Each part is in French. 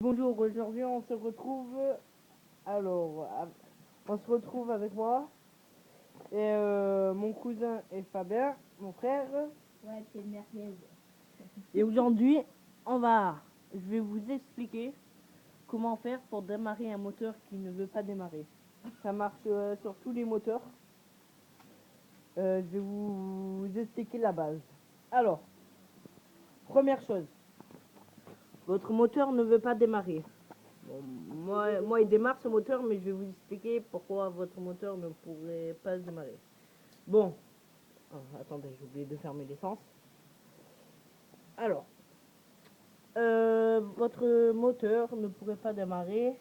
bonjour, aujourd'hui on se retrouve. Alors, on se retrouve avec moi et mon cousin et Fabien, mon frère. Ouais, c'est une merguez. Et aujourd'hui, je vais vous expliquer comment faire pour démarrer un moteur qui ne veut pas démarrer. Ça marche sur tous les moteurs. Je vais vous expliquer la base. Alors, première chose, votre moteur ne veut pas démarrer. Bon, moi, il démarre ce moteur, mais je vais vous expliquer pourquoi votre moteur ne pourrait pas démarrer. Bon, attendez, j'ai oublié de fermer l'essence. Alors, votre moteur ne pourrait pas démarrer.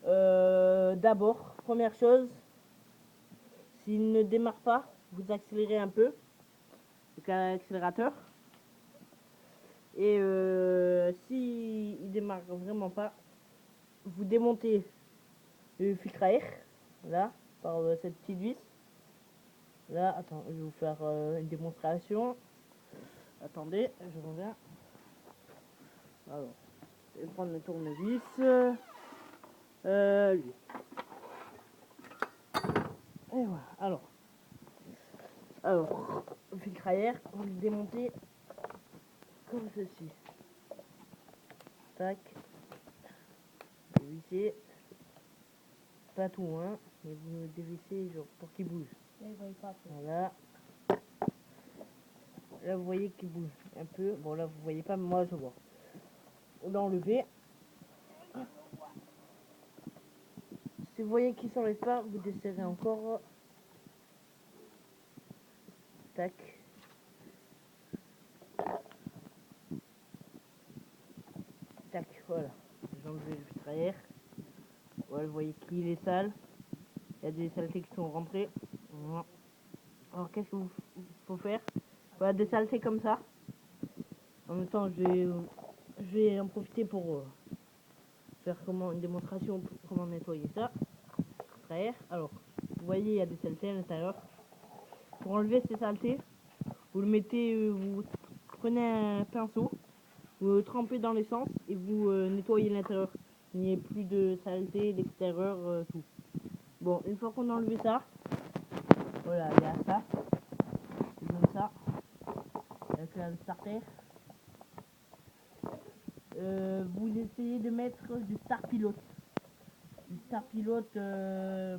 D'abord, première chose, s'il ne démarre pas, vous accélérez un peu l'accélérateur. Et s'il démarre vraiment pas, vous démontez le filtre à air, là, par cette petite vis. Là, attends, je vais vous faire une démonstration. Attendez, je reviens. Alors, je vais prendre le tournevis. Lui. Et voilà. Alors, le filtre à air, vous le démontez comme ceci. Tac. Dévissez. Pas tout, hein, mais vous le dévissez genre pour qu'il bouge. Là, il voit pas. Voilà. Là, vous voyez qu'il bouge un peu. Bon, là, vous voyez pas, mais moi, je vois. On l'a enlevé. Si vous voyez qu'il s'enlève pas, vous desserrez encore. Tac. Tac, voilà. J'ai enlevé le filtre à air. Voilà, vous voyez qu'il est sale. Il y a des saletés qui sont rentrées. Voilà. Alors, qu'est-ce qu'il faut faire? Voilà, des saletés comme ça. En même temps, je vais en profiter pour faire une démonstration pour comment nettoyer ça. Filtre à air. Alors, vous voyez, il y a des saletés à l'intérieur. Pour enlever ces saletés, vous le mettez, vous prenez un pinceau, vous le trempez dans l'essence et vous nettoyez l'intérieur. Il n'y ait plus de saleté, l'extérieur, tout. Bon, une fois qu'on a enlevé ça, voilà, il y a ça, comme ça, avec le starter. Vous essayez de mettre du Star Pilot. Du Star Pilot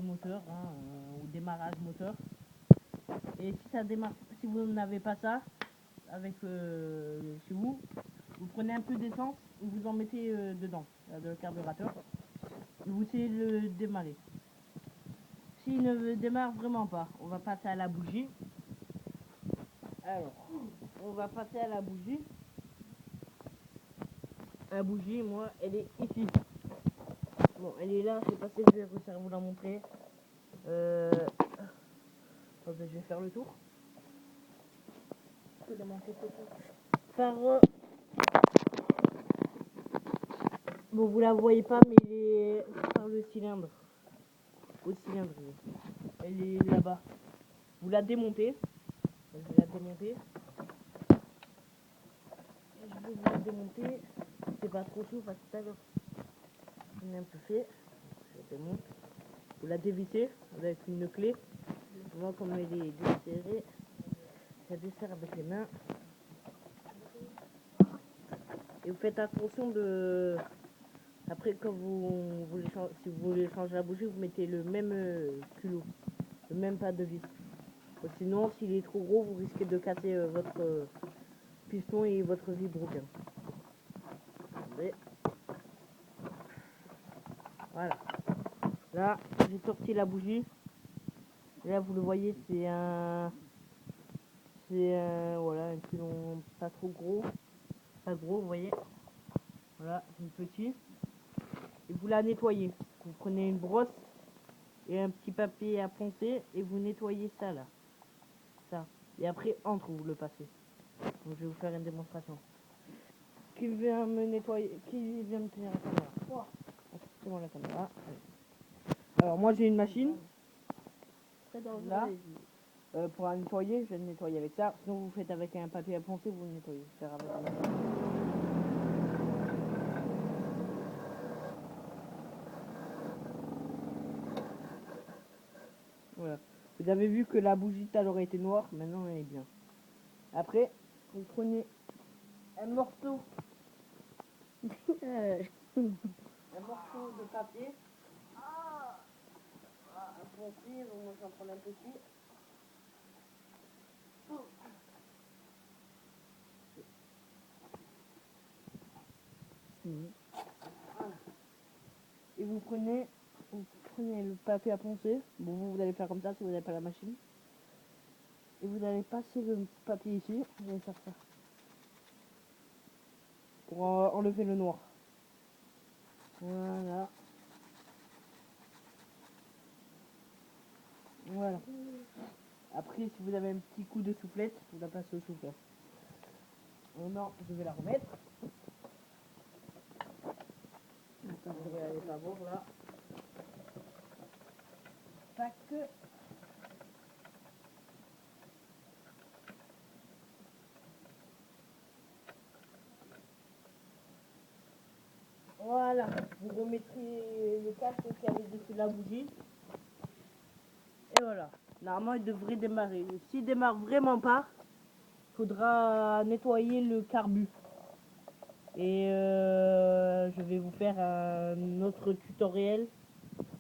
moteur, hein, ou démarrage moteur. Et si ça démarre, si vous n'avez pas ça, avec chez vous, vous prenez un peu d'essence et vous en mettez dedans, dans le carburateur. Et vous essayez de le démarrer. S'il ne démarre vraiment pas, on va passer à la bougie. Alors, on va passer à la bougie. La bougie, moi, elle est ici. Bon, elle est là, je sais pas si je vais réussir à vous la montrer. Attendez, je vais faire le tour. Par bon, vous la voyez pas, mais il est par le cylindre. Au cylindre, elle est là-bas. Vous la démontez. Je vais la démonter. Je vais vous la démonter. C'est pas trop chaud parce que tout à l'heure, on est un peu fait. Je la démonte. Vous la dévissez avec une clé. Moi, comme elle est desserrée, je la desserre avec les mains. Et vous faites attention de. Après, quand si vous voulez changer la bougie, vous mettez le même culot, le même pas de vis. Sinon, s'il est trop gros, vous risquez de casser votre piston et votre vibro-bien. Voilà. Là, j'ai sorti la bougie. Et là, vous le voyez, voilà, un pilon pas trop gros. Pas gros, vous voyez. Voilà, c'est une petite. Et vous la nettoyez. Vous prenez une brosse et un petit papier à poncer et vous nettoyez ça là. Ça. Et après, entre vous le passez. Donc, je vais vous faire une démonstration. Qui vient me nettoyer? Qui vient me tenir la caméra? C'est moi la caméra. Alors, moi j'ai une machine. Là. Pour la nettoyer, je vais le nettoyer avec ça. Sinon, vous faites avec un papier à poncer, vous le nettoyez. Faire avec Vous avez vu que la bougie tout à l'heure était noire, maintenant elle est bien. Après, vous prenez un morceau, un morceau de papier. Un foncier, donc moi j'en prends un petit. Voilà. Et vous prenez le papier à poncer. Bon, vous allez faire comme ça si vous n'avez pas la machine. Et vous allez passer le papier ici. Vous allez faire ça. Pour enlever le noir. Voilà. Voilà. Après, si vous avez un petit coup de soufflette, vous la passez au souffleur. Maintenant, je vais la remettre. Attends, je vais aller savoir là. Tac. Voilà. Vous remettrez le casque qu'il y avait dessus la bougie. Et voilà. Normalement, il devrait démarrer. S'il démarre vraiment pas, il faudra nettoyer le carbu. Et je vais vous faire un autre tutoriel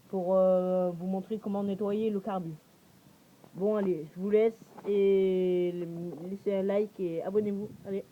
pour vous montrer comment nettoyer le carbu. Bon, allez, je vous laisse et laissez un like et abonnez-vous. Allez.